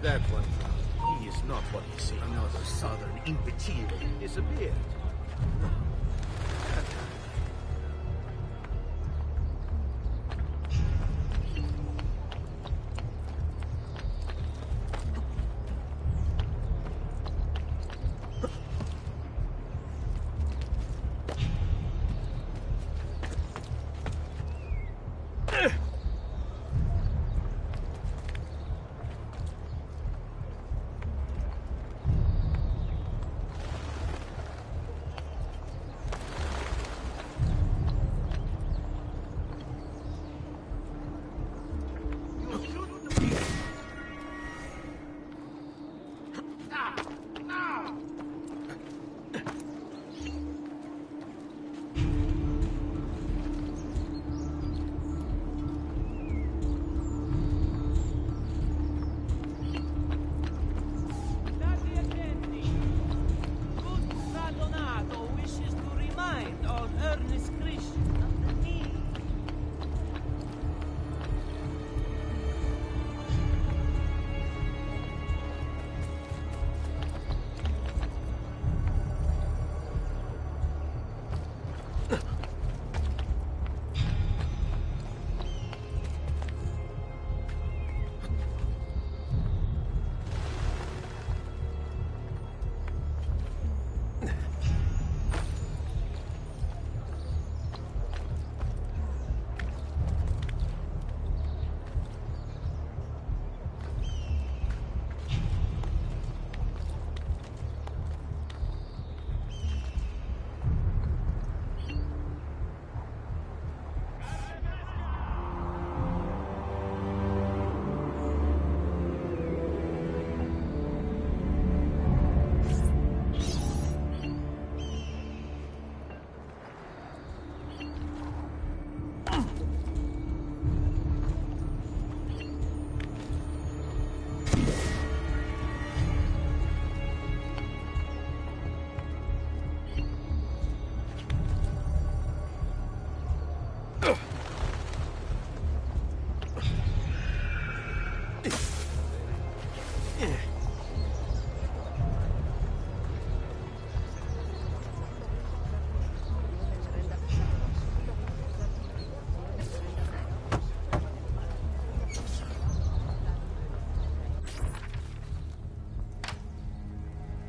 that one from? He is not what he seems. Another southern imbecile disappeared.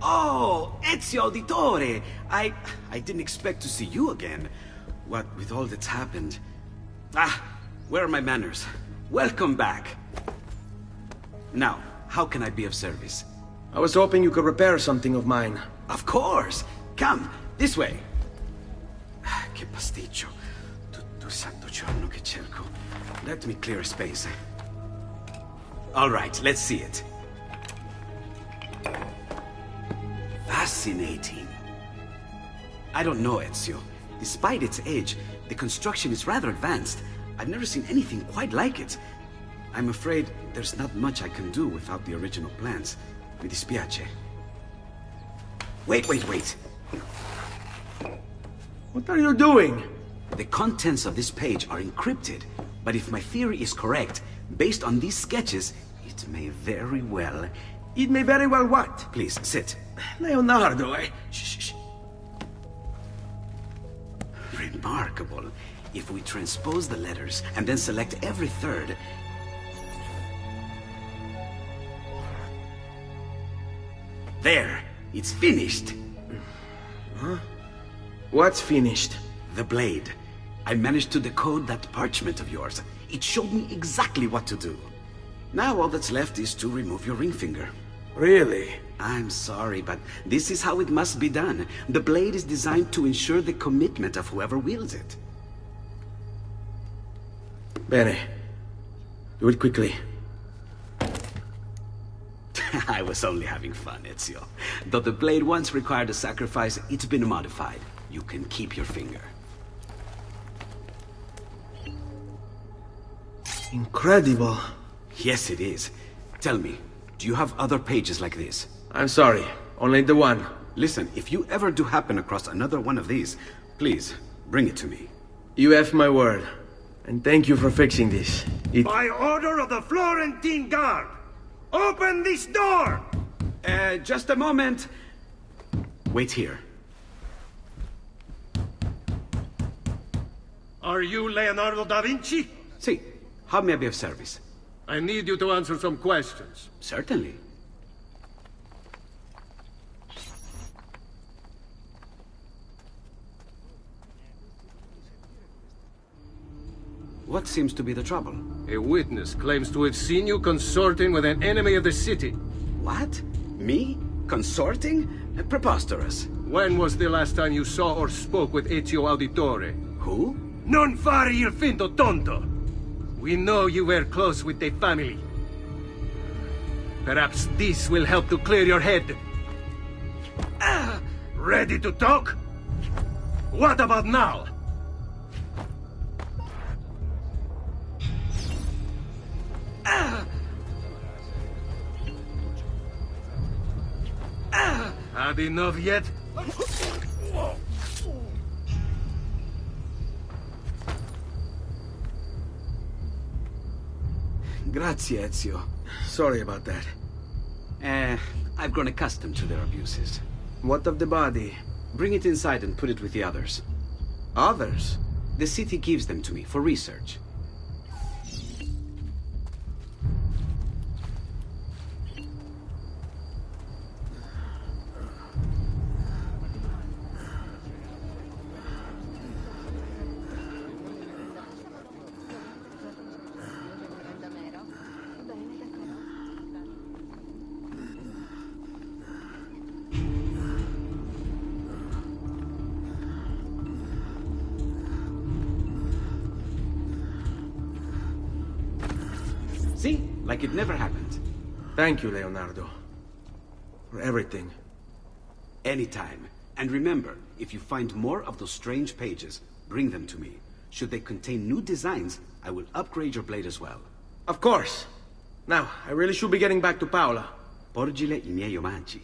Oh, Ezio Auditore! I didn't expect to see you again. What with all that's happened. Ah, where are my manners? Welcome back. Now, how can I be of service? I was hoping you could repair something of mine. Of course! Come, this way! Che pasticcio. Tutto santo giorno che cerco. Let me clear a space. All right, let's see it. Fascinating. I don't know, Ezio. Despite its age, the construction is rather advanced. I've never seen anything quite like it. I'm afraid there's not much I can do without the original plans. Mi dispiace. Wait. What are you doing? The contents of this page are encrypted, but if my theory is correct, based on these sketches, it may very well... It may very well what? Please, sit. Leonardo, Shh. Remarkable. If we transpose the letters and then select every third... There! It's finished! Huh? What's finished? The blade. I managed to decode that parchment of yours. It showed me exactly what to do. Now all that's left is to remove your ring finger. Really? I'm sorry, but this is how it must be done. The blade is designed to ensure the commitment of whoever wields it. Bene. Do it quickly. I was only having fun, Ezio. Though the blade once required a sacrifice, it's been modified. You can keep your finger. Incredible. Yes, it is. Tell me, do you have other pages like this? I'm sorry, only the one. Listen, if you ever do happen across another one of these, please, bring it to me. You have my word. And thank you for fixing this. By order of the Florentine Guard! Open this door! Just a moment. Wait here. Are you Leonardo da Vinci? See, how may I be of service? I need you to answer some questions. Certainly. What seems to be the trouble? A witness claims to have seen you consorting with an enemy of the city. What? Me? Consorting? Preposterous. When was the last time you saw or spoke with Ezio Auditore? Who? Non fare il finto tonto! We know you were close with the family. Perhaps this will help to clear your head. Ready to talk? What about now? Had enough yet? Grazie, Ezio. Sorry about that. I've grown accustomed to their abuses. What of the body? Bring it inside and put it with the others. Others? The city gives them to me for research. See? Like it never happened. Thank you, Leonardo. For everything. Anytime. And remember, if you find more of those strange pages, bring them to me. Should they contain new designs, I will upgrade your blade as well. Of course. Now, I really should be getting back to Paola. Porgile I miei omaggi.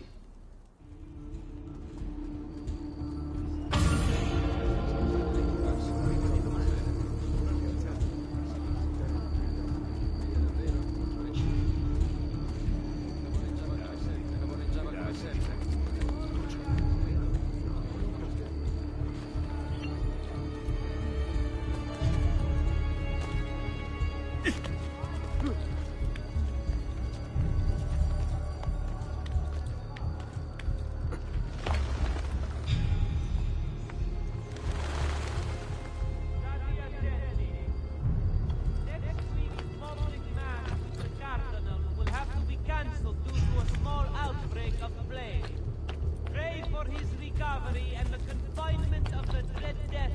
And the confinement of the dread death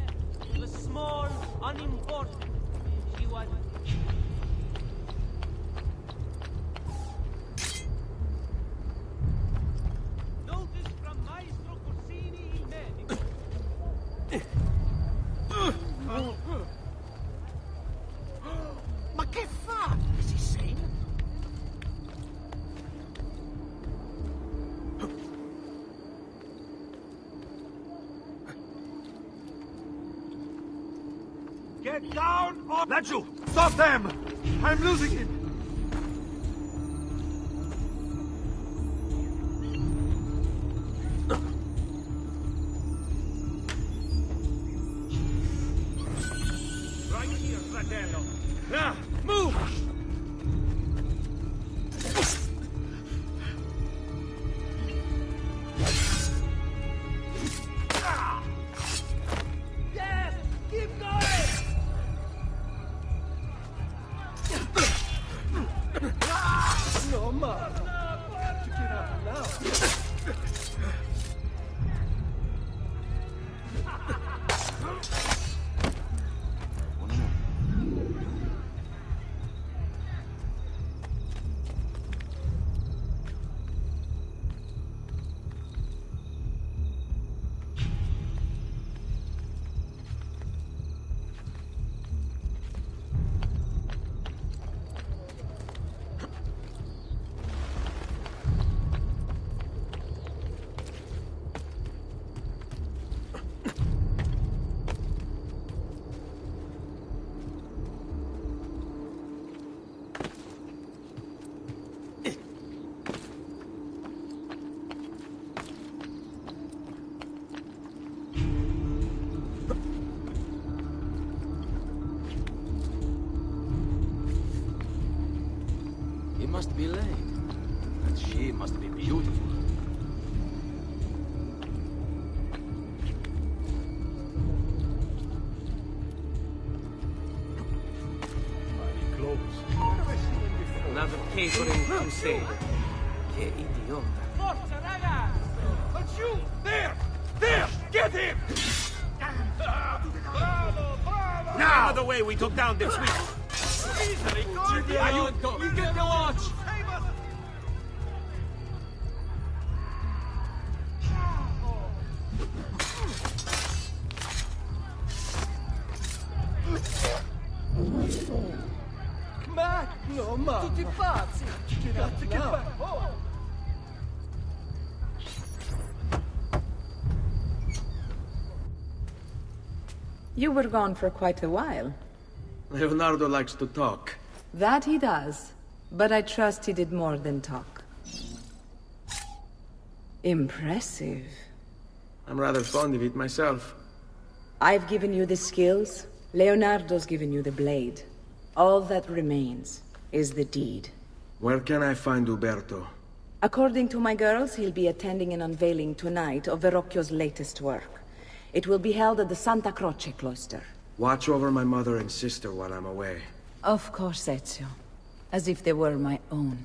was small, unimportant. She was... Notice from Maestro Corsini il medico. Ma che fa? Is he sane? Get down or... Laggiù! Stop them! I'm losing him! Right here, fratello! Now, move! Yes! Keep going! No, ma. To get up now. Villain. But she must be beautiful. Another catering crusade. Che idiota. Forza, raga! But you! There! There! Get him! Now! Another way we took down this week. You get the watch! Ma! No, ma! Tutti pazzi! Cazzo che fa? Oh! You were gone for quite a while. Leonardo likes to talk. That he does. But I trust he did more than talk. Impressive. I'm rather fond of it myself. I've given you the skills. Leonardo's given you the blade. All that remains is the deed. Where can I find Uberto? According to my girls, he'll be attending an unveiling tonight of Verrocchio's latest work. It will be held at the Santa Croce cloister. Watch over my mother and sister while I'm away. Of course, Ezio. As if they were my own.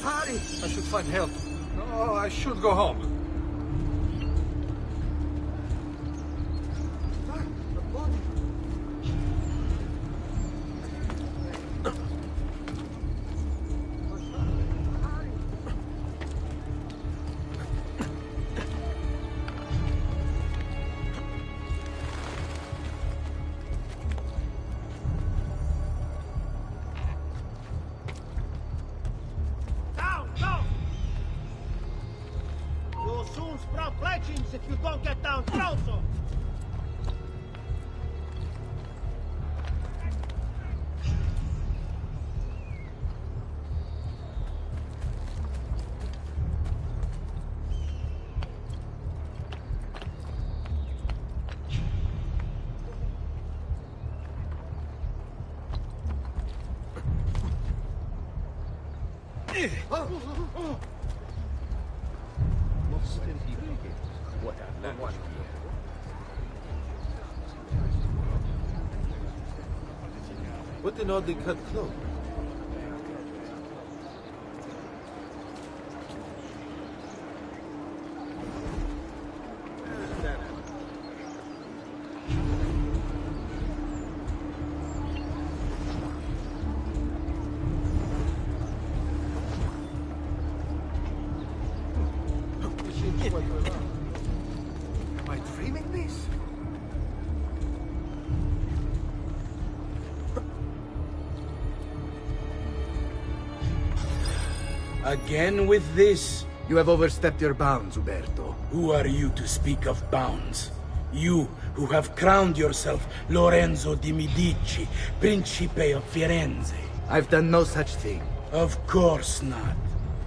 Hurry! I should find help. No, I should go home. You'll soon sprout fletchings if you don't get down closer! What an oddly cut cloak. Am I dreaming this? Again with this? You have overstepped your bounds, Uberto. Who are you to speak of bounds? You who have crowned yourself Lorenzo di Medici, Principe of Firenze. I've done no such thing. Of course not.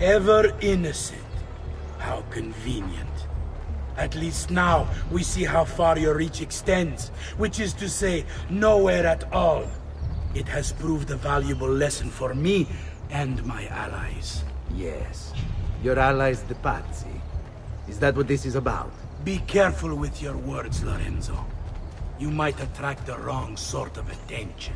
Ever innocent. How convenient. At least now we see how far your reach extends, which is to say, nowhere at all. It has proved a valuable lesson for me and my allies. Yes. Your allies, the Pazzi. Is that what this is about? Be careful with your words, Lorenzo. You might attract the wrong sort of attention.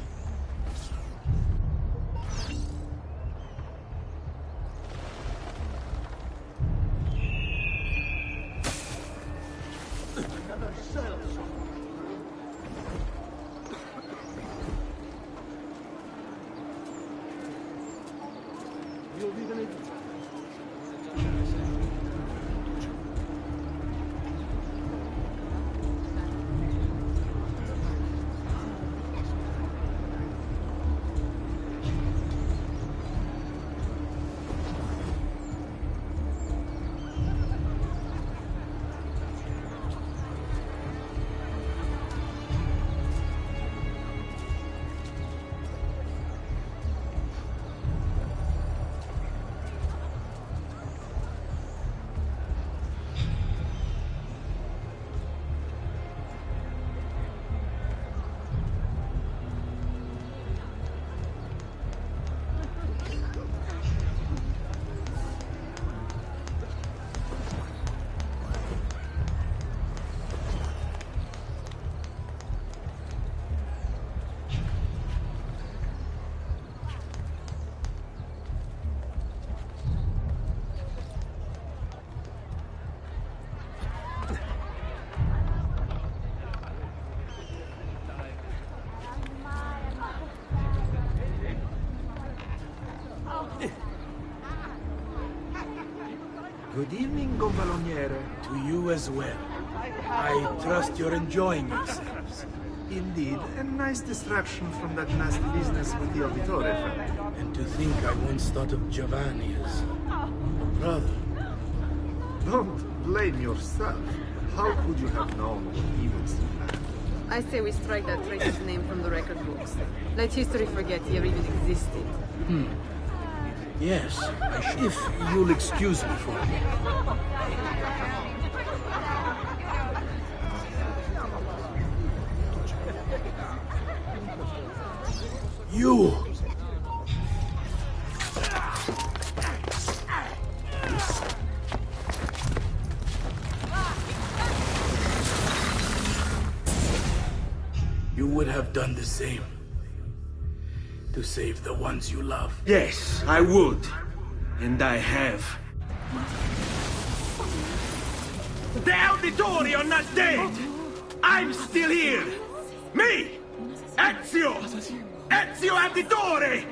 Good evening, Gonfaloniere. To you as well. I trust you're enjoying yourselves. Indeed, a nice distraction from that nasty business with the Auditore family. And to think I once thought of Giovanni as a brother. Don't blame yourself. How could you have known what he would still have? I say we strike that traitor's name from the record books. Let history forget he ever even existed. Yes, if you'll excuse me for a minute. You! You would have done the same. To save the ones you love. Yes, I would. And I have. The Auditore are not dead! I'm still here! Me! Ezio! Ezio Auditore!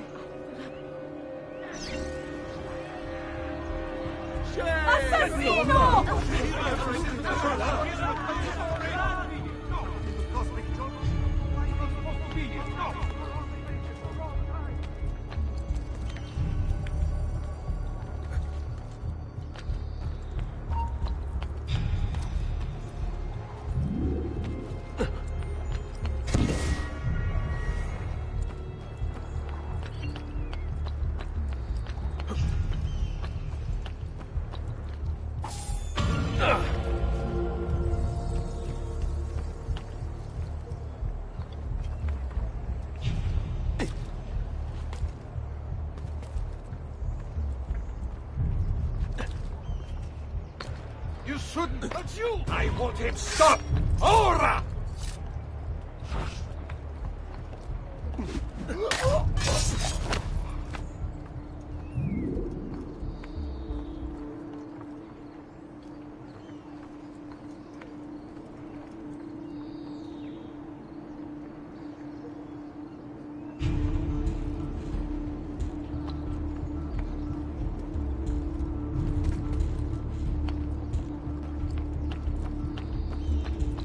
You shouldn't. But you! I want him stopped! Ora!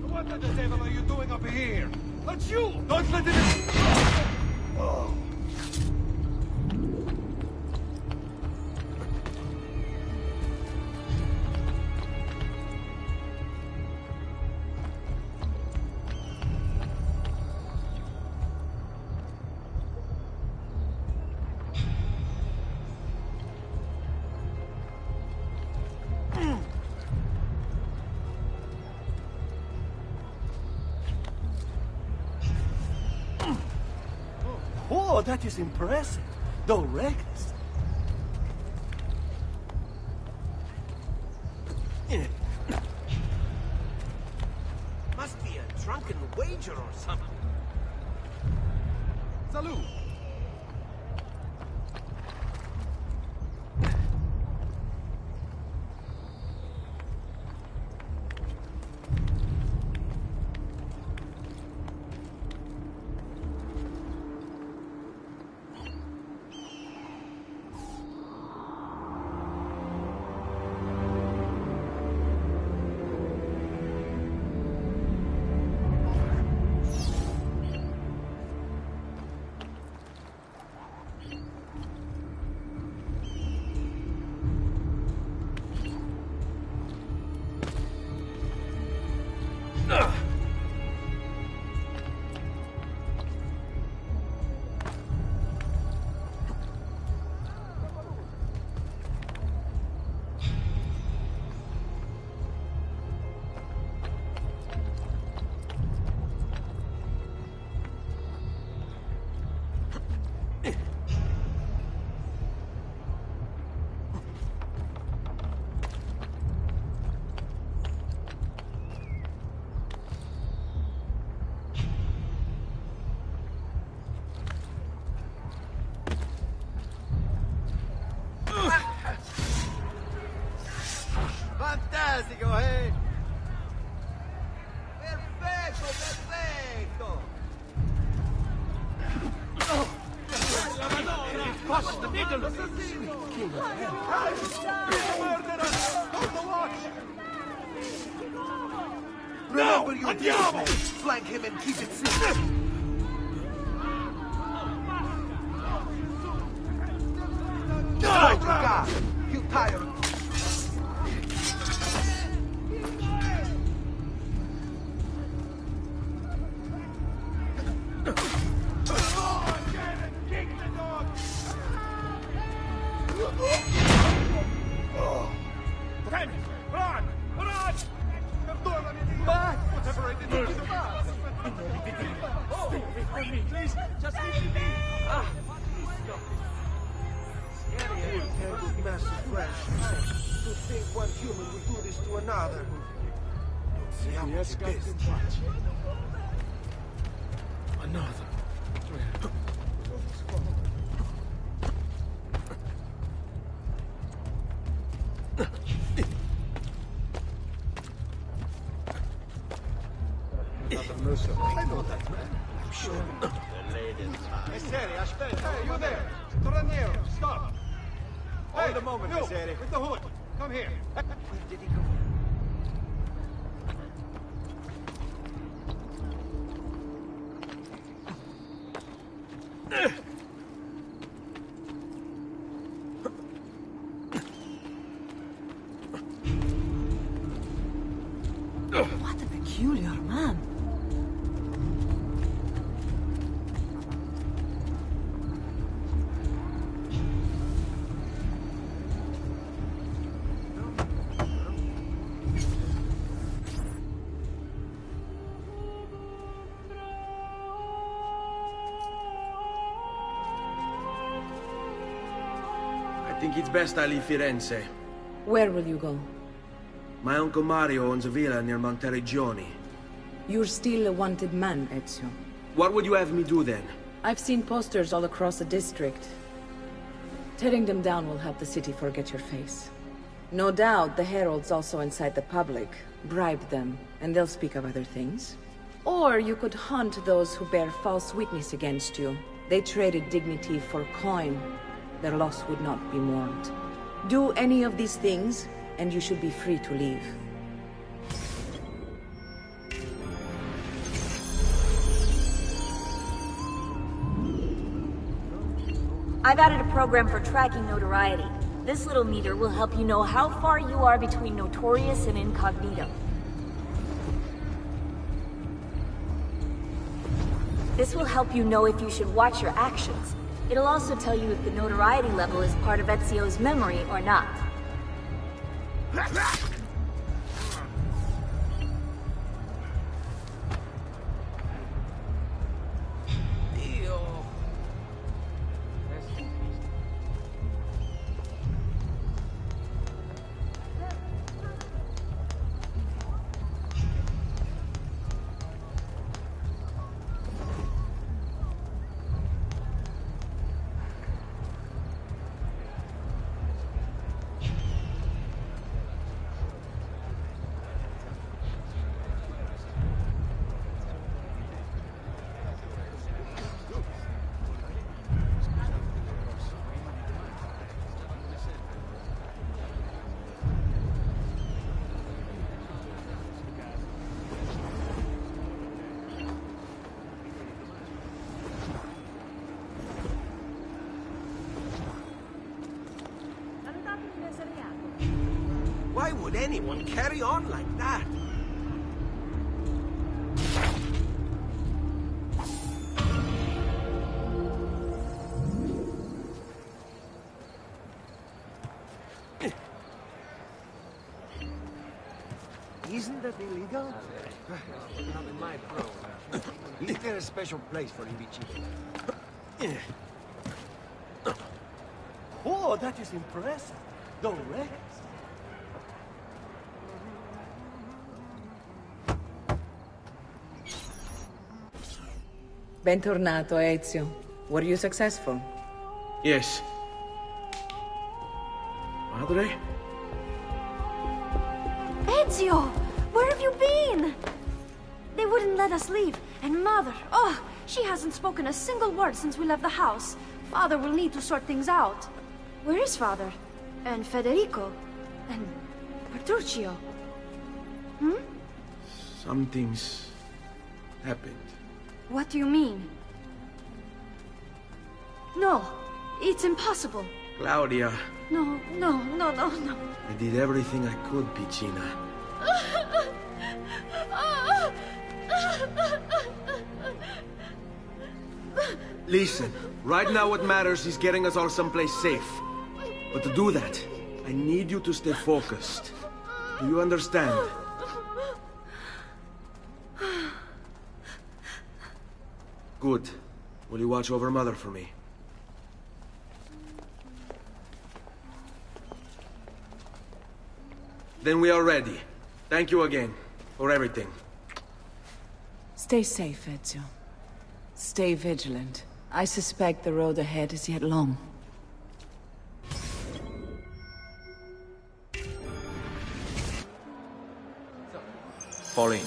What the devil are you doing up here? That's you! Don't let it... Oh. Oh, that is impressive, though reckless. Must be a drunken wager or something. Salute! Fantastico, eh? Perfetto, perfetto! La Madonna! Posso, middle! King of Hell! Murderer! Remember your Andiamo! Flank him and keep it secret. Hold your guard. He'll tire. Damn it! Run! Run! Perdonami, Dio! Whatever I did to the man! Stay away from me, please! Just leave me be! Tangled massive flesh. To think one human would do this to another. See how much it is. Another. I know that man. I'm sure. Messere, aspetta! Hey, you there! Straniero, stop! Hold the moment, Messere. With the hood. Come here. Where did he go? What a peculiar man. I think it's best I leave Firenze. Where will you go? My uncle Mario owns a villa near Monteriggioni. You're still a wanted man, Ezio. What would you have me do then? I've seen posters all across the district. Tearing them down will help the city forget your face. No doubt the heralds also incite the public. Bribe them, and they'll speak of other things. Or you could hunt those who bear false witness against you. They traded dignity for coin. Their loss would not be mourned. Do any of these things, and you should be free to leave. I've added a program for tracking notoriety. This little meter will help you know how far you are between notorious and incognito. This will help you know if you should watch your actions. It'll also tell you if the notoriety level is part of Ezio's memory or not. Why would anyone carry on like that? Isn't that illegal? Not in my program. Is there a special place for imbecili? Oh, that is impressive. Don't wreck. Bentornato, Ezio. Were you successful? Yes. Madre? Ezio! Where have you been? They wouldn't let us leave. And Mother, oh, she hasn't spoken a single word since we left the house. Father will need to sort things out. Where is Father? And Federico? And Petruccio? Hmm? Some things happened. What do you mean? No, it's impossible. Claudia, No, no, no, no, no. I did everything I could, Piccina. Listen, right now what matters is getting us all someplace safe. But to do that, I need you to stay focused. Do you understand? Good. Will you watch over Mother for me? Then we are ready. Thank you again for everything. Stay safe, Ezio. Stay vigilant. I suspect the road ahead is yet long. Fall in.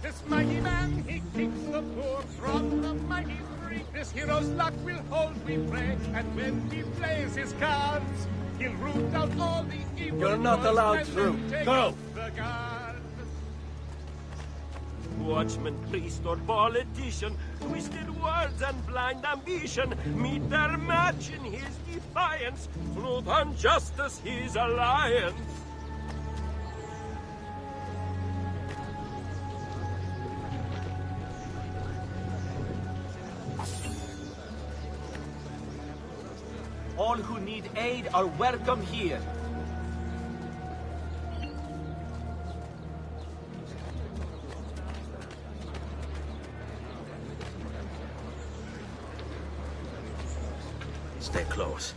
This mighty man, he keeps the poor from the mighty free. This hero's luck will hold, we pray. And when he plays his cards, he'll root out all the evil. You're not allowed through. Go! The guard. Watchman, priest, or politician, twisted words and blind ambition meet their match in his defiance. Truth and justice his alliance. All who need aid are welcome here. Stay close.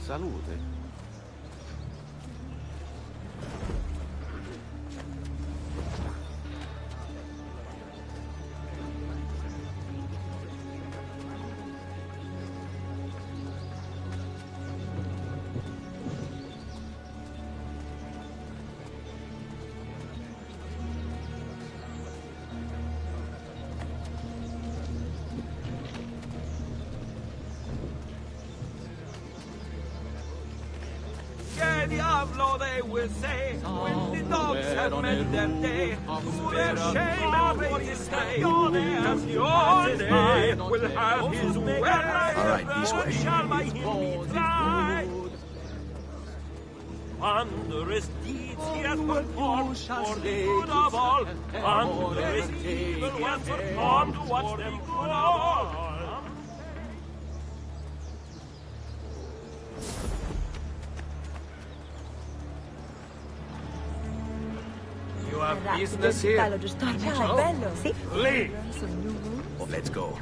Salute. Che diavolo they will say when the dogs have met their day? To their shame and for his stay, as the old day will have his way. All right, this way. Shall by him be tried. Wondrous deeds he has performed for the good of all. Wondrous evil he has performed to watch them fall. You have business here? bello. Sì. Leave! Let's go.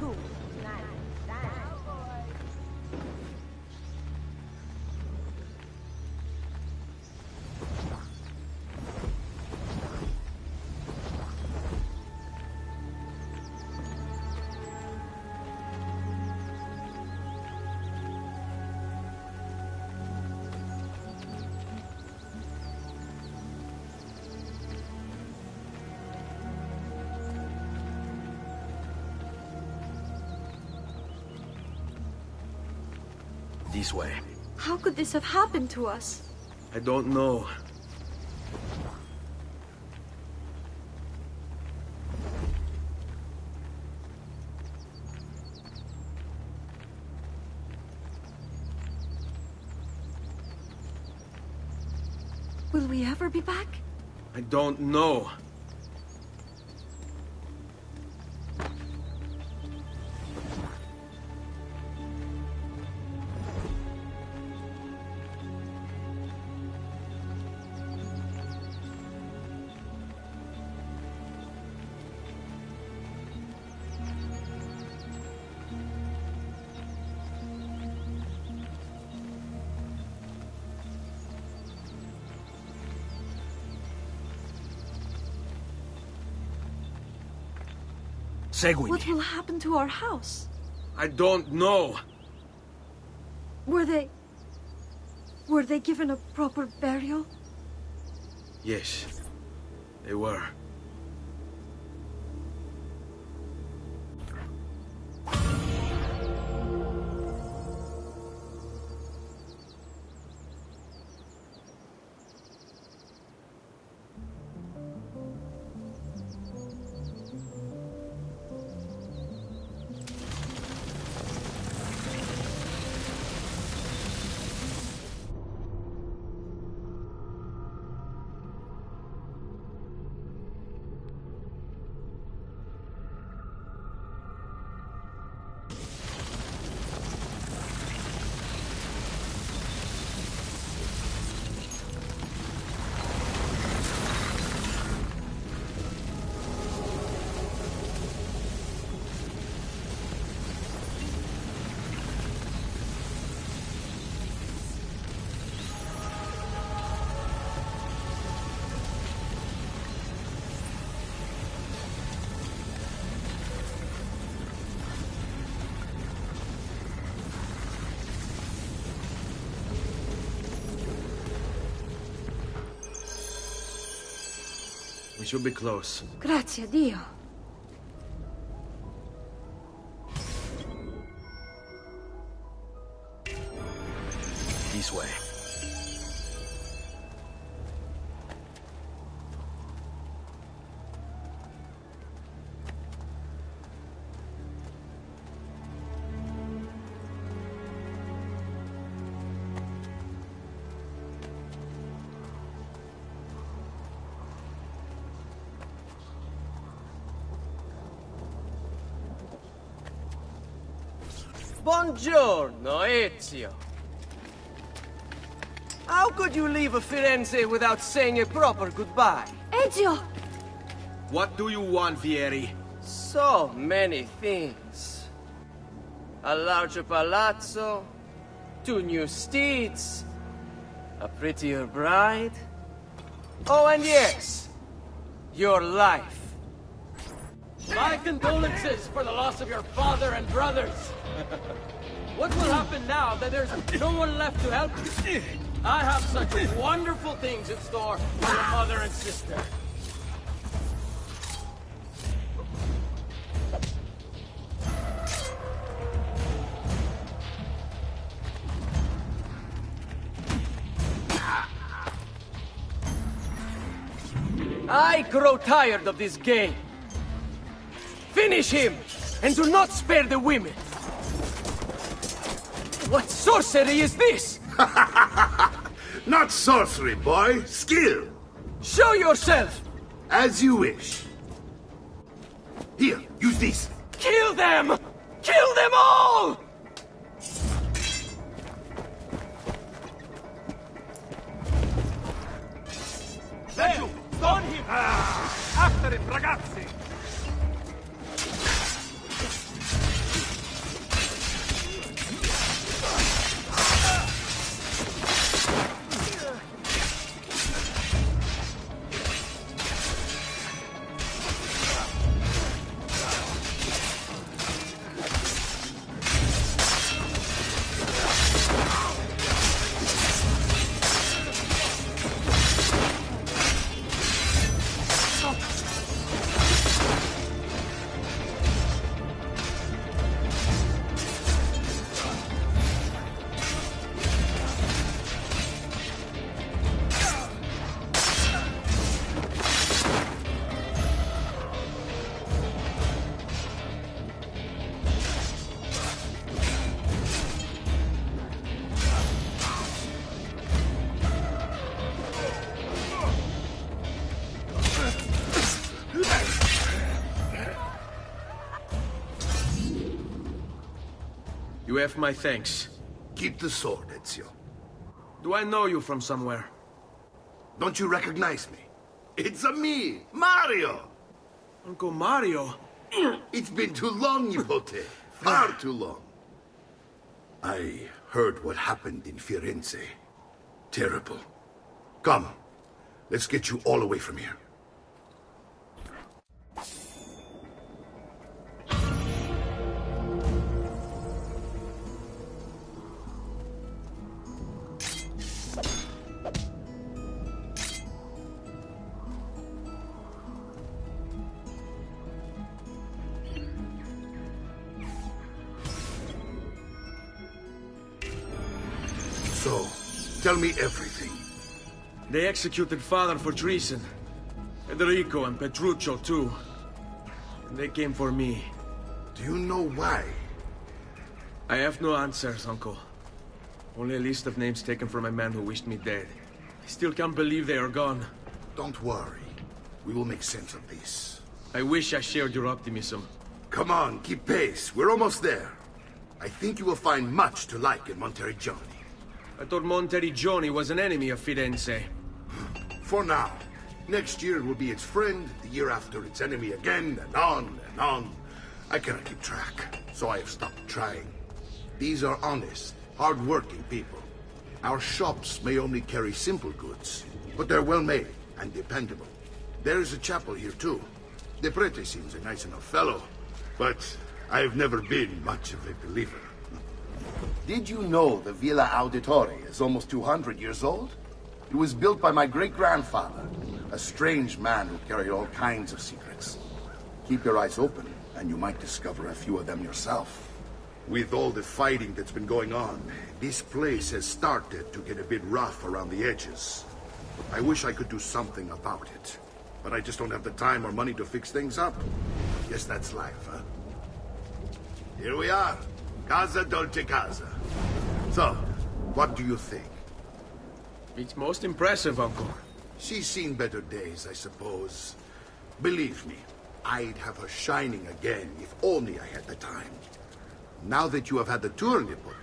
This way. How could this have happened to us? I don't know. Will we ever be back? I don't know. Seguimi. What will happen to our house? I don't know. Were they given a proper burial? Yes, they were. We should be close. Grazie a Dio. This way. Buongiorno, Ezio. How could you leave Firenze without saying a proper goodbye? Ezio! What do you want, Vieri? So many things. A larger palazzo, 2 new steeds, a prettier bride. Oh, and yes, your life. My condolences for the loss of your father and brothers. What will happen now that there's no one left to help you? I have such wonderful things in store for your mother and sister. I grow tired of this game. Finish him, and do not spare the women. What sorcery is this? Not sorcery, boy. Skill. Show yourself! As you wish. Here, use this. Kill them! Kill them all! There! On him! After him, ragazzi! You have my thanks. Keep the sword, Ezio. Do I know you from somewhere? Don't you recognize me? It's a me, Mario! Uncle Mario? It's been too long, Nipote. Far too long. I heard what happened in Firenze. Terrible. Come, let's get you all away from here. So, tell me everything. They executed Father for treason. Federico and Petruccio, too. And they came for me. Do you know why? I have no answers, Uncle. Only a list of names taken from a man who wished me dead. I still can't believe they are gone. Don't worry. We will make sense of this. I wish I shared your optimism. Come on, keep pace. We're almost there. I think you will find much to like in Monteriggioni. I thought Monteriggioni was an enemy of Firenze. For now. Next year it will be its friend, the year after its enemy again, and on and on. I cannot keep track, so I have stopped trying. These are honest, hard-working people. Our shops may only carry simple goods, but they're well-made and dependable. There is a chapel here, too. The prete seems a nice enough fellow, but I've never been much of a believer. Did you know the Villa Auditore is almost 200 years old? It was built by my great-grandfather, a strange man who carried all kinds of secrets. Keep your eyes open, and you might discover a few of them yourself. With all the fighting that's been going on, this place has started to get a bit rough around the edges. I wish I could do something about it, but I just don't have the time or money to fix things up. Guess that's life, huh? Here we are. Casa Dolce Casa. So, what do you think? It's most impressive, Uncle. She's seen better days, I suppose. Believe me, I'd have her shining again if only I had the time. Now that you have had the tour, Nipote,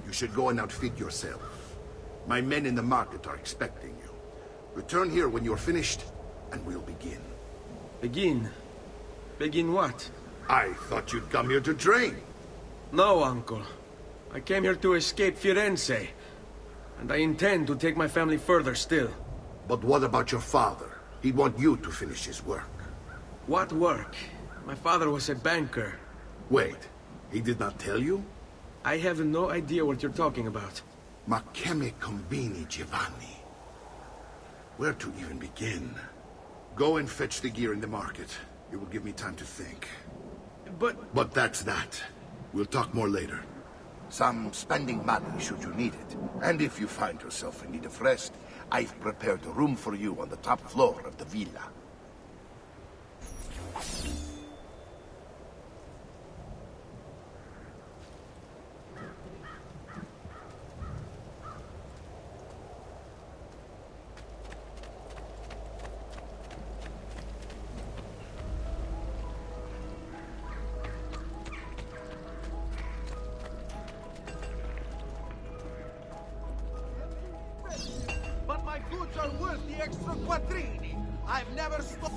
you should go and outfit yourself. My men in the market are expecting you. Return here when you're finished, and we'll begin. Begin? Begin what? I thought you'd come here to train. No, Uncle. I came here to escape Firenze. And I intend to take my family further still. But what about your father? He'd want you to finish his work. What work? My father was a banker. Wait, he did not tell you? I have no idea what you're talking about. Ma che me combini, Giovanni? Where to even begin? Go and fetch the gear in the market. It will give me time to think. But that's that. We'll talk more later. Some spending money should you need it. And if you find yourself in need of rest, I've prepared a room for you on the top floor of the villa. But my goods are worth the extra quattrini. I've never stopped.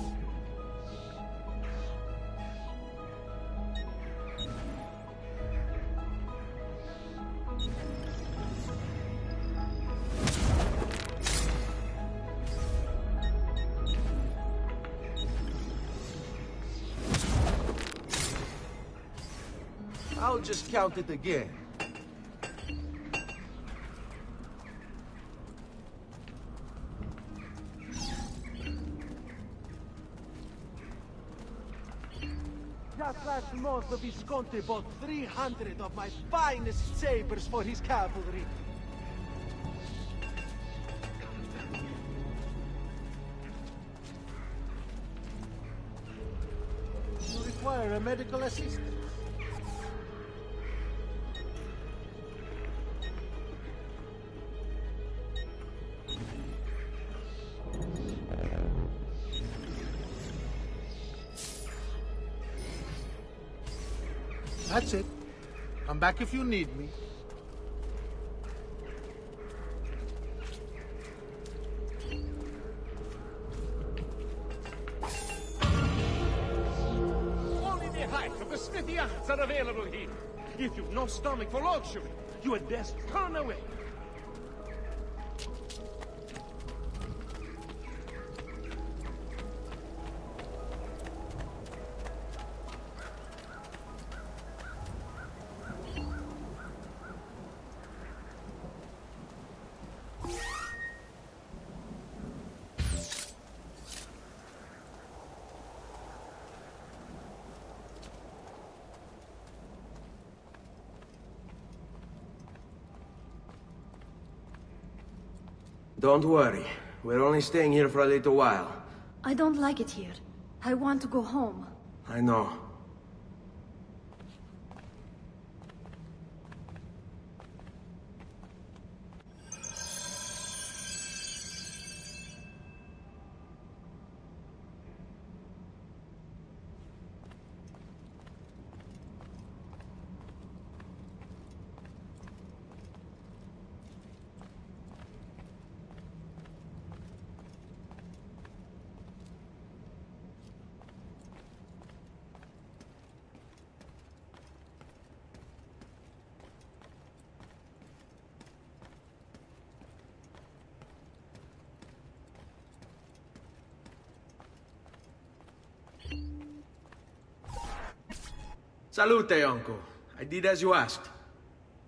I'll just count it again. Just last month, the Visconti bought 300 of my finest sabers for his cavalry. You require a medical assistant. That's it. Come back if you need me. Only the height of the smithy arts are available here. If you've no stomach for luxury, you had best turn away. Don't worry. We're only staying here for a little while. I don't like it here. I want to go home. I know. Salute, uncle. I did as you asked.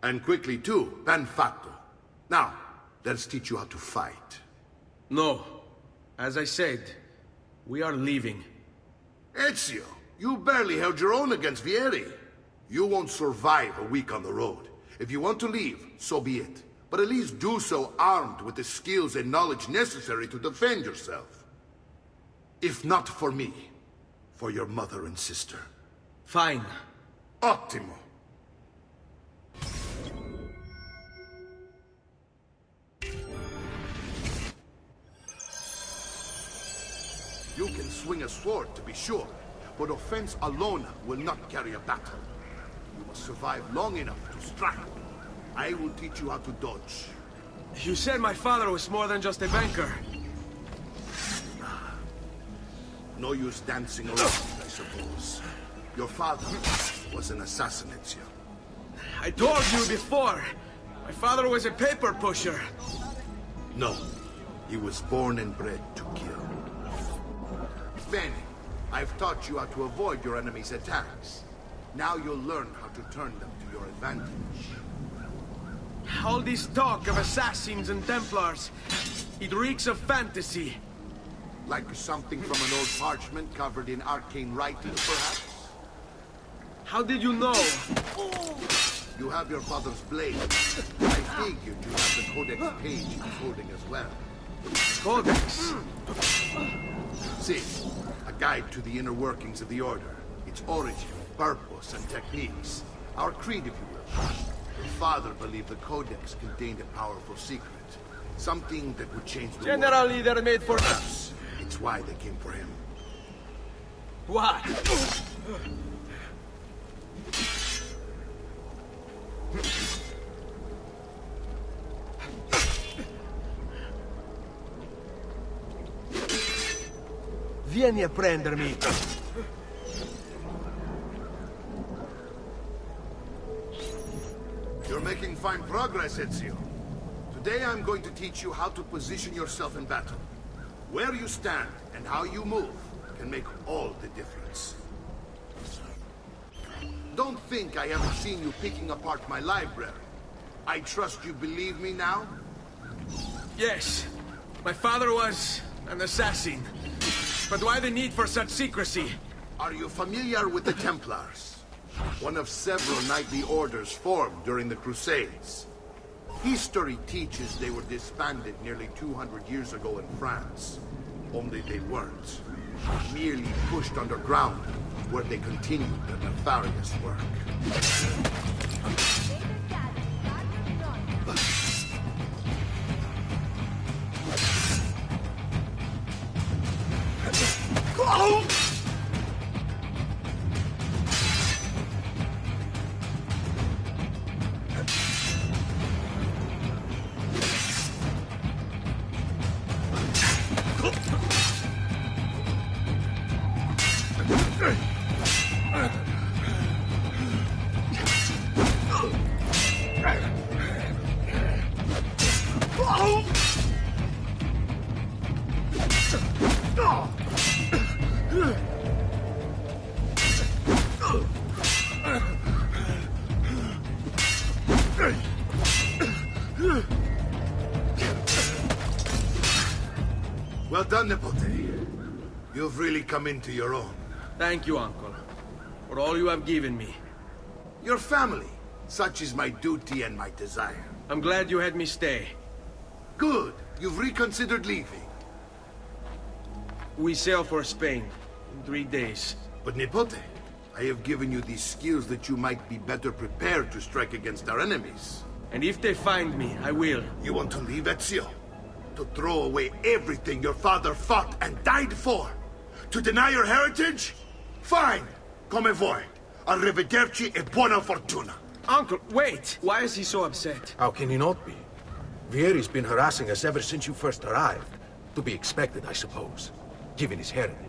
And quickly too, ben fatto. Now, let's teach you how to fight. No. As I said, we are leaving. Ezio, you barely held your own against Vieri. You won't survive a week on the road. If you want to leave, so be it. But at least do so armed with the skills and knowledge necessary to defend yourself. If not for me, for your mother and sister. Fine. Ottimo. You can swing a sword, to be sure, but offense alone will not carry a battle. You must survive long enough to strike. I will teach you how to dodge. You said my father was more than just a banker. No use dancing around, I suppose. Your father was an assassin, Ezio. I told you before. My father was a paper pusher. No. He was born and bred to kill. Bene, I've taught you how to avoid your enemy's attacks. Now you'll learn how to turn them to your advantage. All this talk of assassins and Templars, it reeks of fantasy. Like something from an old parchment covered in arcane writing, perhaps? How did you know? You have your father's blade. I figured you have the Codex page he's holding as well. Codex? See, a guide to the inner workings of the Order. Its origin, purpose, and techniques. Our creed, if you will. Your father believed the Codex contained a powerful secret. Something that would change the world. Generally, they're made for us. It's why they came for him. Why? Vieni a prendermi. You're making fine progress, Ezio. Today I'm going to teach you how to position yourself in battle. Where you stand and how you move can make all the difference. Don't think I haven't seen you picking apart my library. I trust you believe me now? Yes. My father was an assassin. But why the need for such secrecy? Are you familiar with the Templars? One of several knightly orders formed during the Crusades. History teaches they were disbanded nearly 200 years ago in France. Only they weren't. Merely pushed underground, where they continued their nefarious work. Well done, Nipote. You've really come into your own. Thank you, Uncle, for all you have given me. Your family. Such is my duty and my desire. I'm glad you had me stay. Good. You've reconsidered leaving. We sail for Spain in 3 days. But Nipote, I have given you these skills that you might be better prepared to strike against our enemies. And if they find me, I will. You want to leave, Ezio? To throw away everything your father fought and died for? To deny your heritage? Fine. Come voi. Arrivederci e buona fortuna. Uncle, wait! Why is he so upset? How can he not be? Vieri's been harassing us ever since you first arrived. To be expected, I suppose, given his heritage.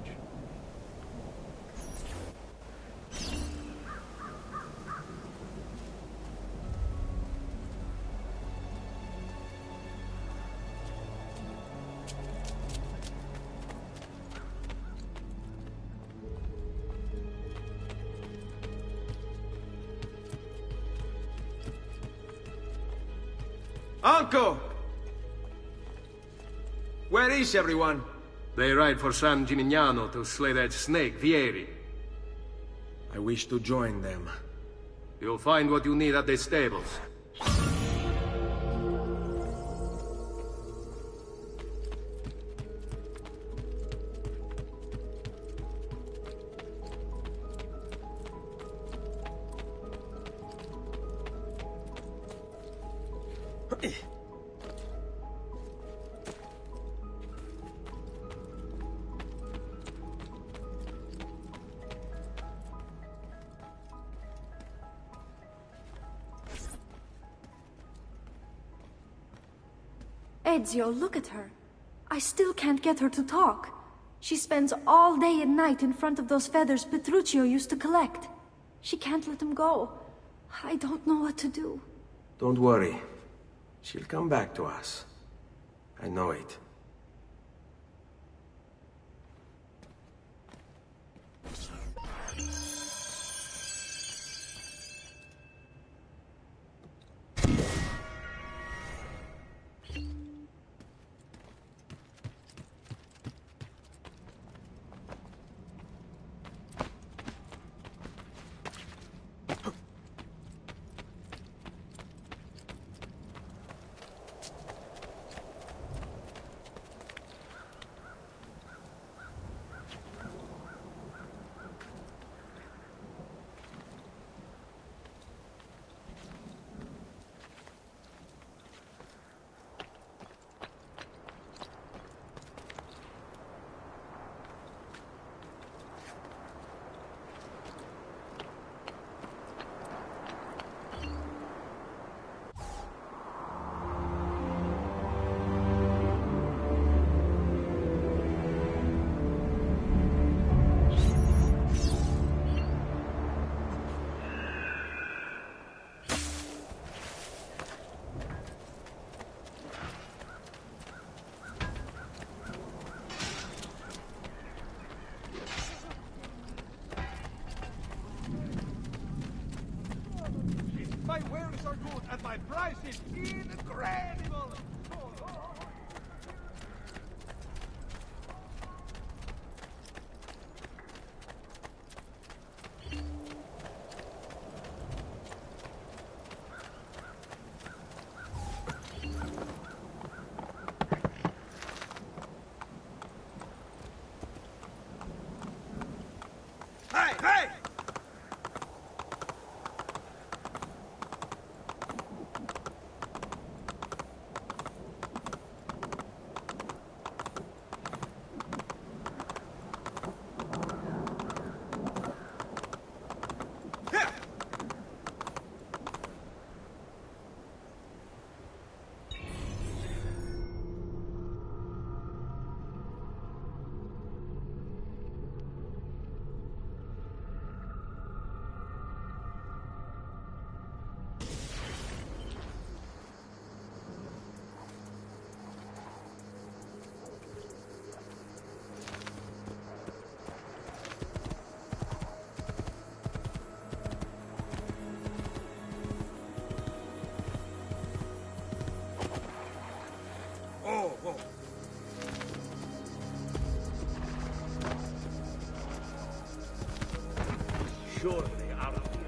Uncle! Where is everyone? They ride for San Gimignano to slay that snake, Vieri. I wish to join them. You'll find what you need at the stables. Ezio, look at her. I still can't get her to talk. She spends all day and night in front of those feathers Petruchio used to collect. She can't let them go. I don't know what to do. Don't worry. She'll come back to us. I know it. My wares are good and my price is incredible! Hey, hey! Surely out of here.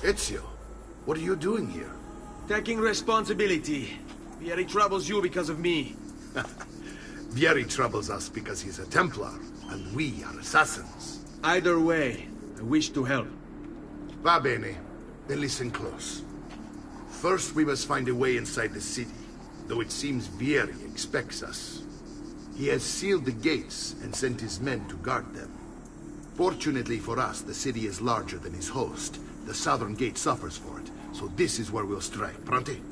Ezio, what are you doing here? Taking responsibility. Vieri troubles you because of me. Vieri troubles us because he's a Templar, and we are assassins. Either way, I wish to help. Va bene. Then listen close. First, we must find a way inside the city, though it seems Vieri expects us. He has sealed the gates and sent his men to guard them. Fortunately for us, the city is larger than his host. The southern gate suffers for it, so this is where we'll strike. Pronti?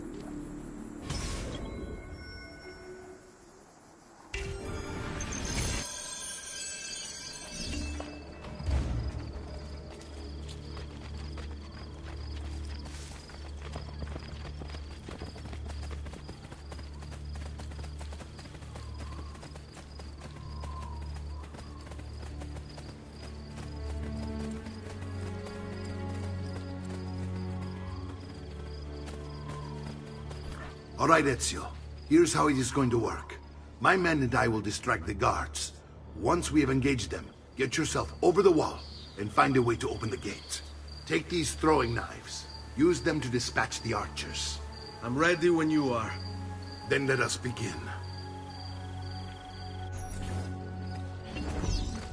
All right, Ezio. Here's how it is going to work. My men and I will distract the guards. Once we have engaged them, get yourself over the wall and find a way to open the gate. Take these throwing knives. Use them to dispatch the archers. I'm ready when you are. Then let us begin.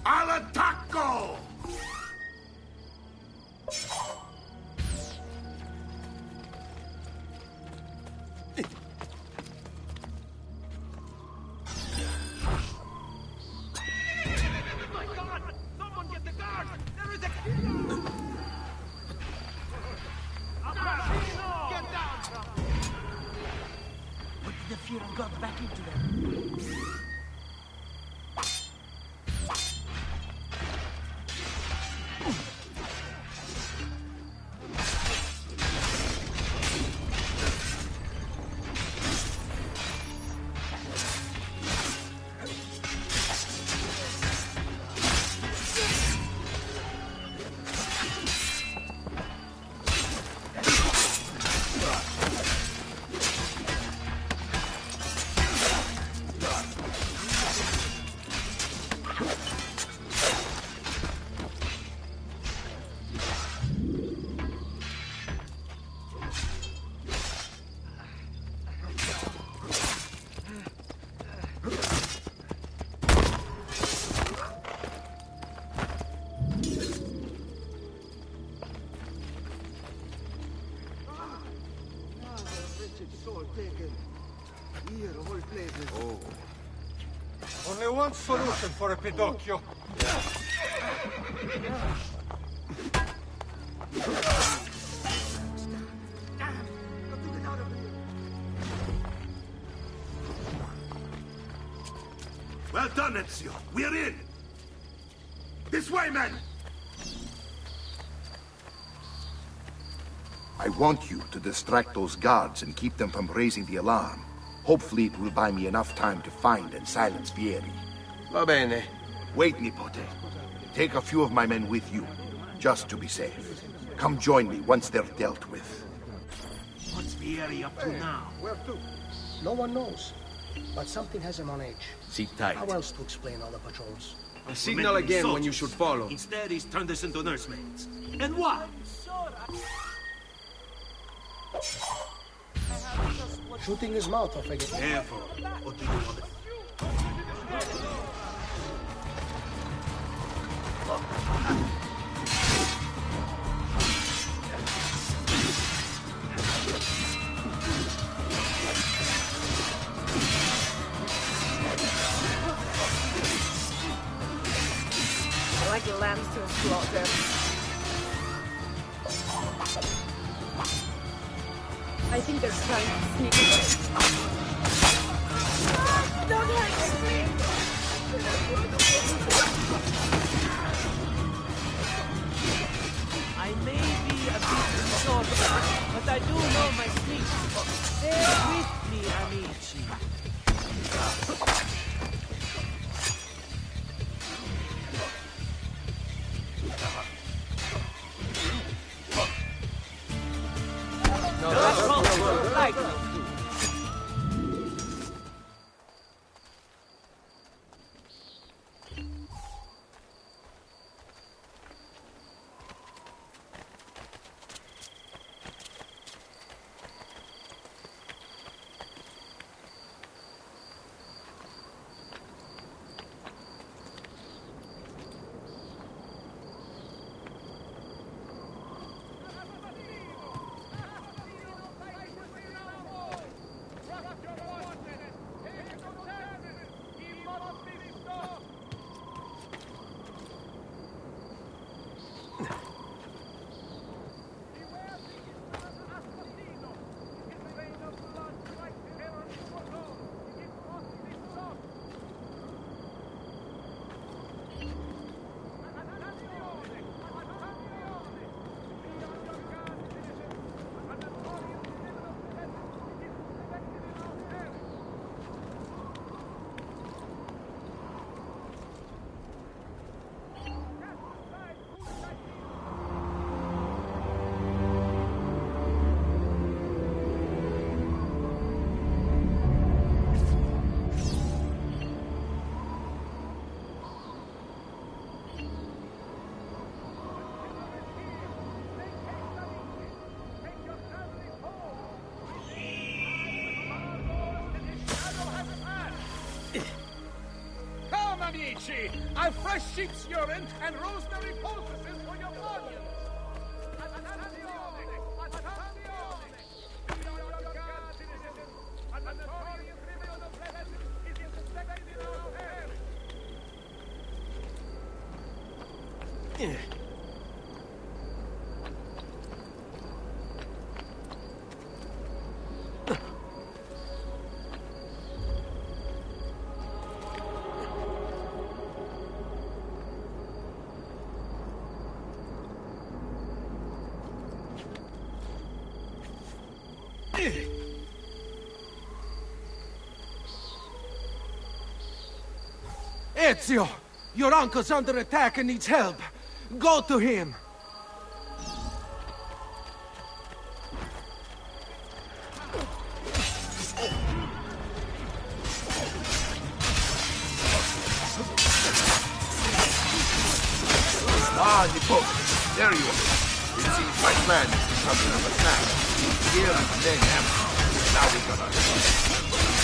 Al attacco! Oh. Only one solution for a pedocchio. Well done, Ezio. We're in. This way, men! I want you to distract those guards and keep them from raising the alarm. Hopefully it will buy me enough time to find and silence Vieri. Va bene. Wait, Nipote. Take a few of my men with you, just to be safe. Come join me once they're dealt with. What's Vieri up to now? Where to? No one knows. But something has him on edge. Sit tight. How else to explain all the patrols? A signal again when you should follow. Instead, he's turned us into nursemaids. And why? Shooting his mouth off again. Careful. What do you want? Like lambs to a slaughter. I think they're trying to sneak away. Don't hurt me! I may be a bit short, but I do know my sneak. Stay with me, amici. No, that's wrong. Like. amici! I've fresh sheep's urine and rosemary poultices for your audience! Ezio! Your uncle's under attack and needs help. Go to him! Ah, Nico. There you are. It seems my plan is to come in on attack. Here and then ambush. Now we got our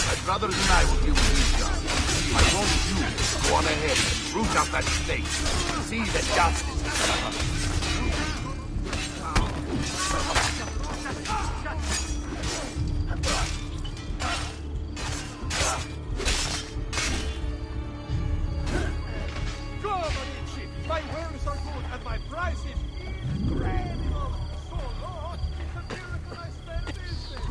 My brothers and I will deal with these guys. I want you to go on ahead and root out that snake. See that justice is done. My wares are good and my price is incredible. So, Lord, it's a miracle I spell business.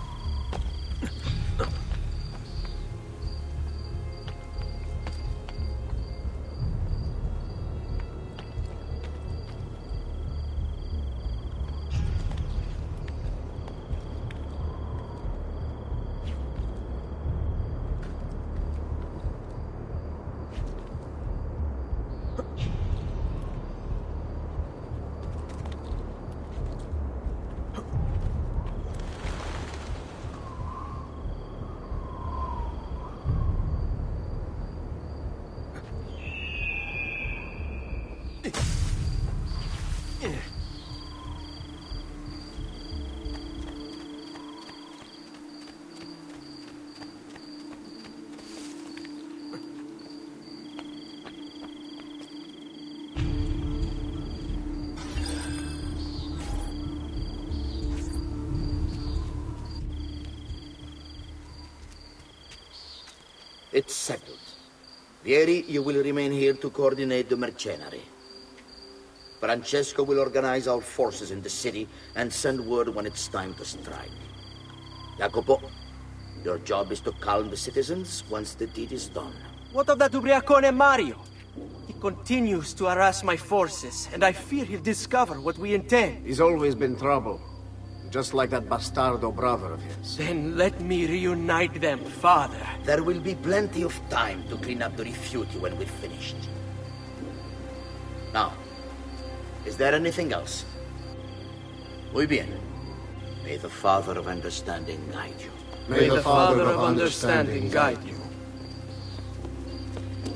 It's settled. Vieri, you will remain here to coordinate the mercenary. Francesco will organize our forces in the city and send word when it's time to strike. Jacopo, your job is to calm the citizens once the deed is done. What of that ubriacone Mario? He continues to harass my forces, and I fear he'll discover what we intend. He's always been trouble. Just like that bastardo brother of his. Then let me reunite them, father. There will be plenty of time to clean up the refuge when we're finished. Now, is there anything else? Muy bien. May the Father of Understanding guide you. May the Father of Understanding guide you.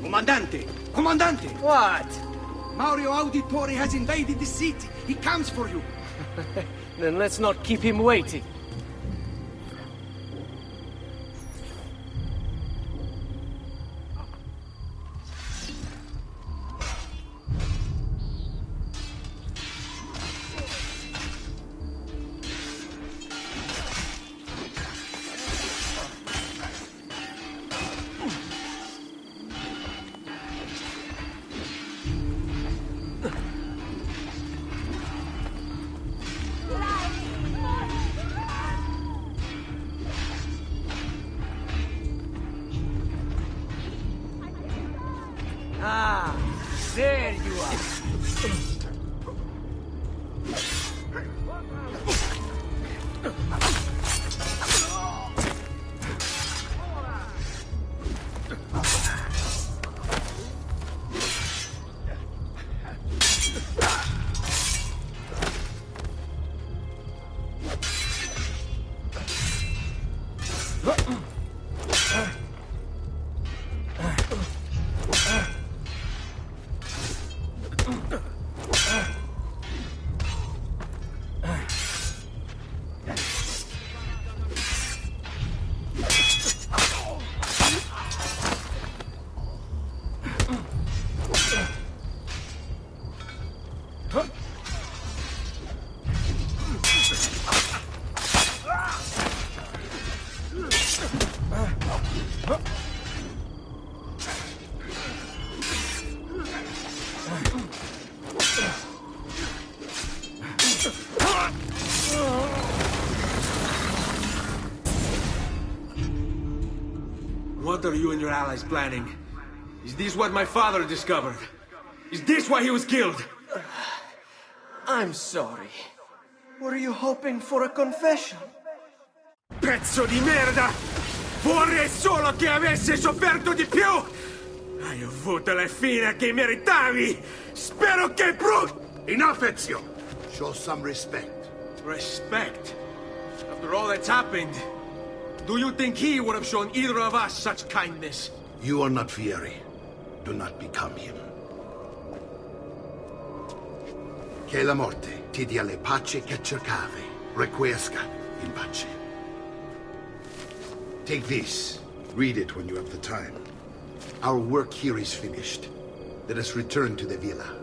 Comandante! Comandante! What? Mario Auditore has invaded the city. He comes for you. Then let's not keep him waiting. Ah, there you are. What are you and your allies planning? Is this what my father discovered? Is this why he was killed? I'm sorry. Were you hoping for a confession? Pezzo di merda! Vorrei solo che avessi sofferto di più! Hai avuto la fine che meritavi! Spero che Enough, Ezio! Show some respect. Respect? After all that's happened, do you think he would have shown either of us such kindness? You are not Fieri. Do not become him. Che la morte ti dia le pace che cercavi. Requiesca in pace. Take this. Read it when you have the time. Our work here is finished. Let us return to the villa.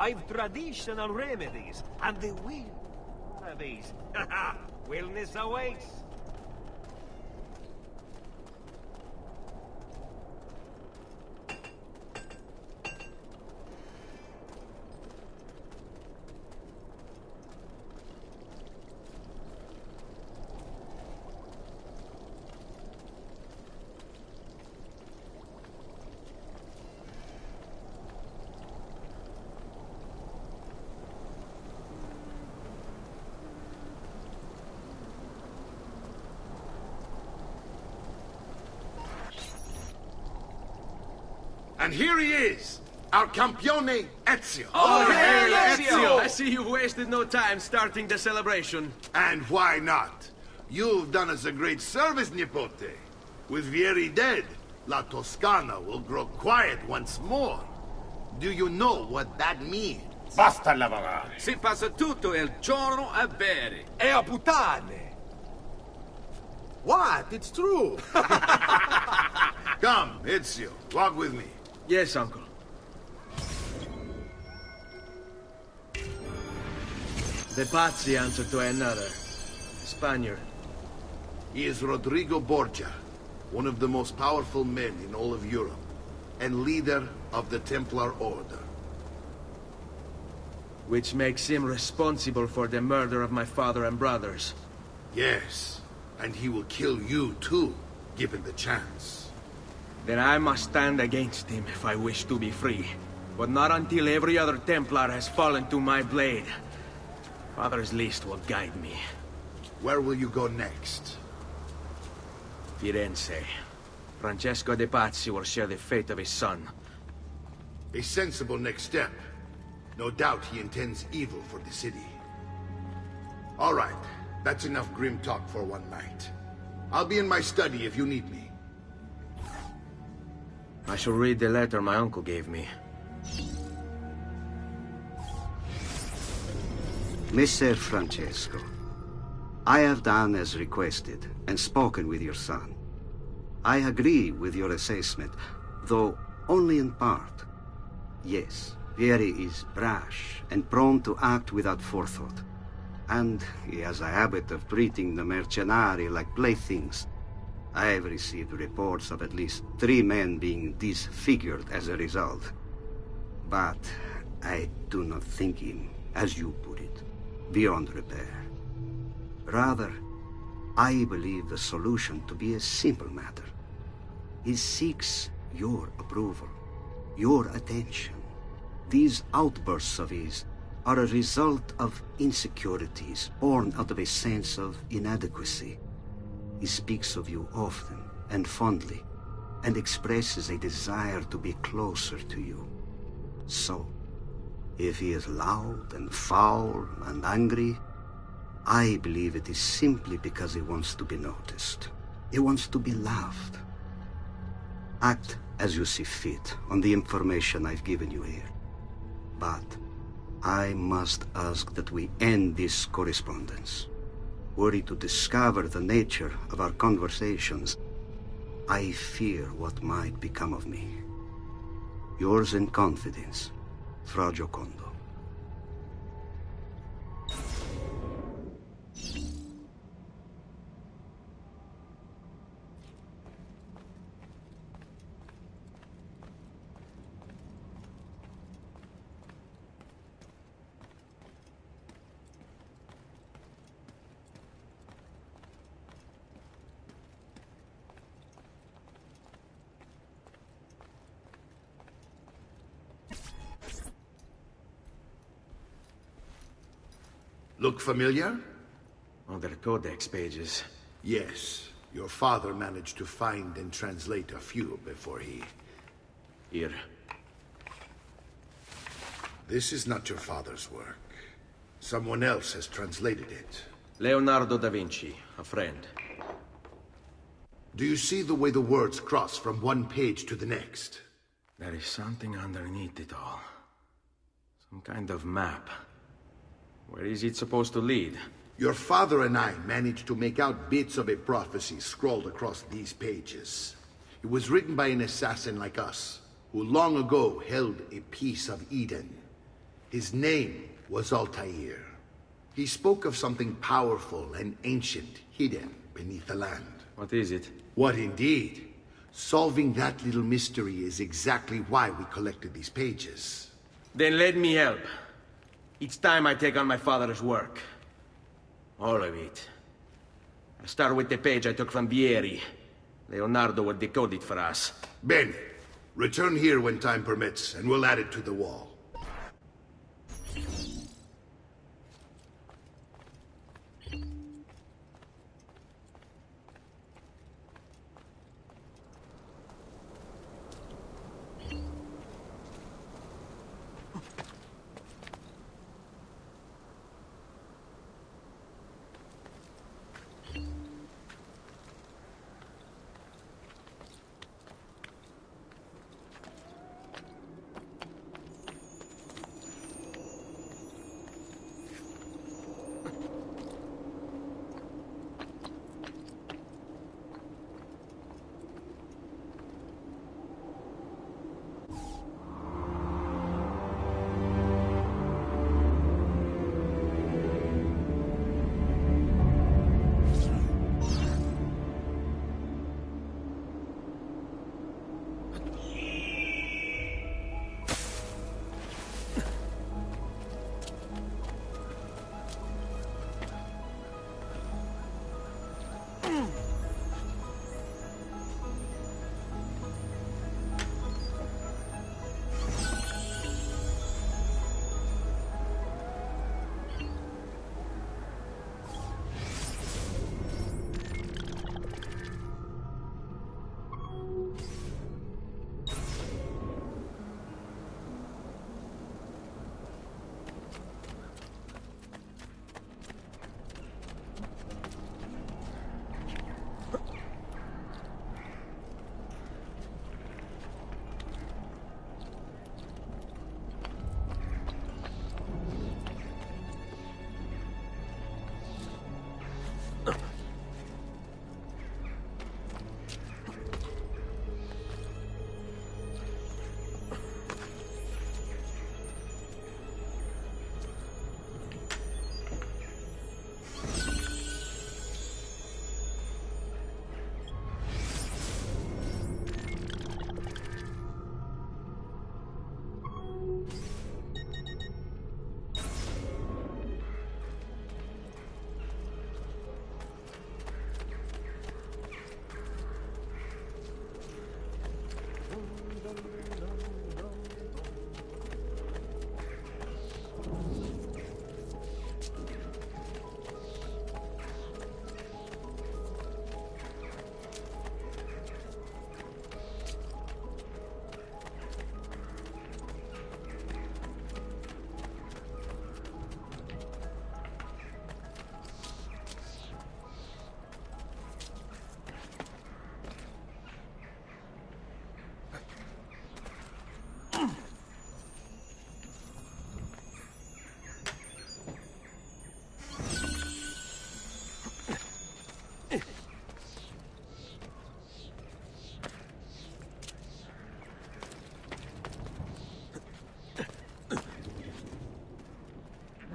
I've traditional remedies, and the will. What are these? Wellness awaits. And here he is, our campione, Ezio. Oh, hey, Ezio! I see you've wasted no time starting the celebration. And why not? You've done us a great service, Nipote. With Vieri dead, La Toscana will grow quiet once more. Do you know what that means? Basta lavorare. Si passa tutto il giorno a bere. E a puttane. What? It's true. Come, Ezio, walk with me. Yes, uncle. The Pazzi answer to another. Spaniard. He is Rodrigo Borgia, one of the most powerful men in all of Europe, and leader of the Templar Order. Which makes him responsible for the murder of my father and brothers. Yes, and he will kill you too, given the chance. Then I must stand against him if I wish to be free. But not until every other Templar has fallen to my blade. Father's list will guide me. Where will you go next? Firenze. Francesco de Pazzi will share the fate of his son. A sensible next step. No doubt he intends evil for the city. All right, that's enough grim talk for one night. I'll be in my study if you need me. I shall read the letter my uncle gave me. Messer Francesco, I have done as requested and spoken with your son. I agree with your assessment, though only in part. Yes, Vieri is brash and prone to act without forethought. And he has a habit of treating the mercenari like playthings. I have received reports of at least 3 men being disfigured as a result. But I do not think him, as you put it, beyond repair. Rather, I believe the solution to be a simple matter. He seeks your approval, your attention, These outbursts of his are a result of insecurities born out of a sense of inadequacy. He speaks of you often and fondly, and expresses a desire to be closer to you. So, if he is loud and foul and angry, I believe it is simply because he wants to be noticed. He wants to be loved. Act as you see fit on the information I've given you here. But I must ask that we end this correspondence. Were he to discover the nature of our conversations, I fear what might become of me. Yours in confidence, Fra Giocondo. Look familiar? Other codex pages. Yes. Your father managed to find and translate a few before he... Here. This is not your father's work. Someone else has translated it. Leonardo da Vinci, a friend. Do you see the way the words cross from one page to the next? There is something underneath it all. Some kind of map. Where is it supposed to lead? Your father and I managed to make out bits of a prophecy scrawled across these pages. It was written by an assassin like us, who long ago held a piece of Eden. His name was Altair. He spoke of something powerful and ancient hidden beneath the land. What is it? What indeed? Solving that little mystery is exactly why we collected these pages. Then let me help. It's time I take on my father's work. All of it. I'll start with the page I took from Vieri. Leonardo will decode it for us. Ben, return here when time permits, and we'll add it to the wall.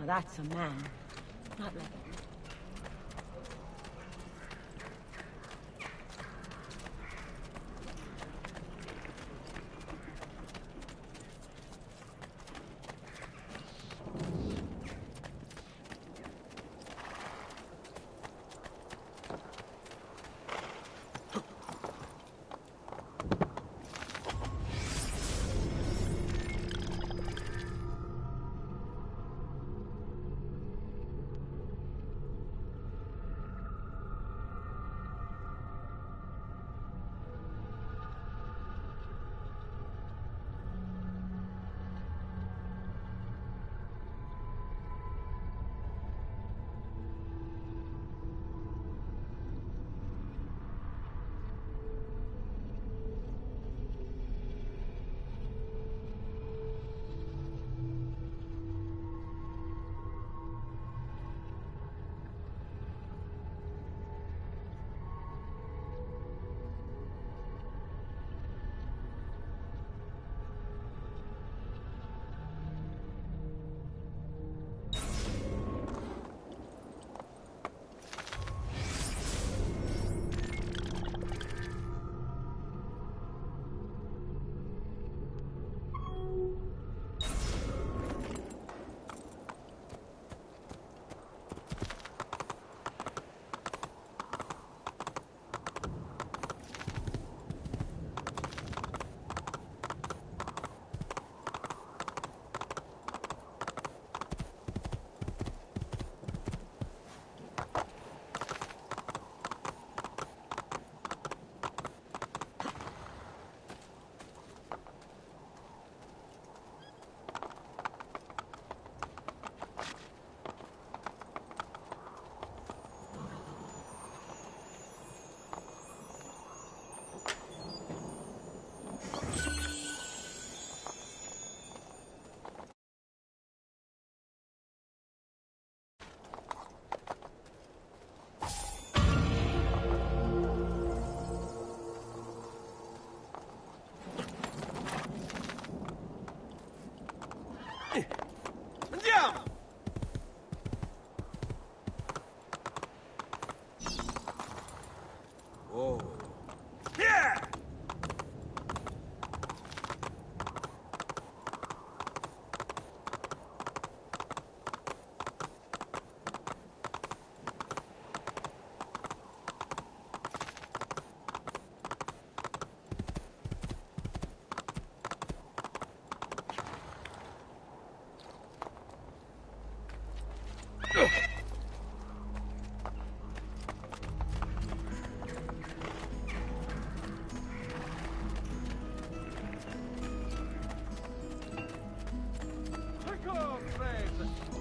Now that's a man. Not like... Andiamo! Oh. Yeah!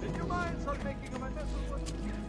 Did you mind making a mess of what?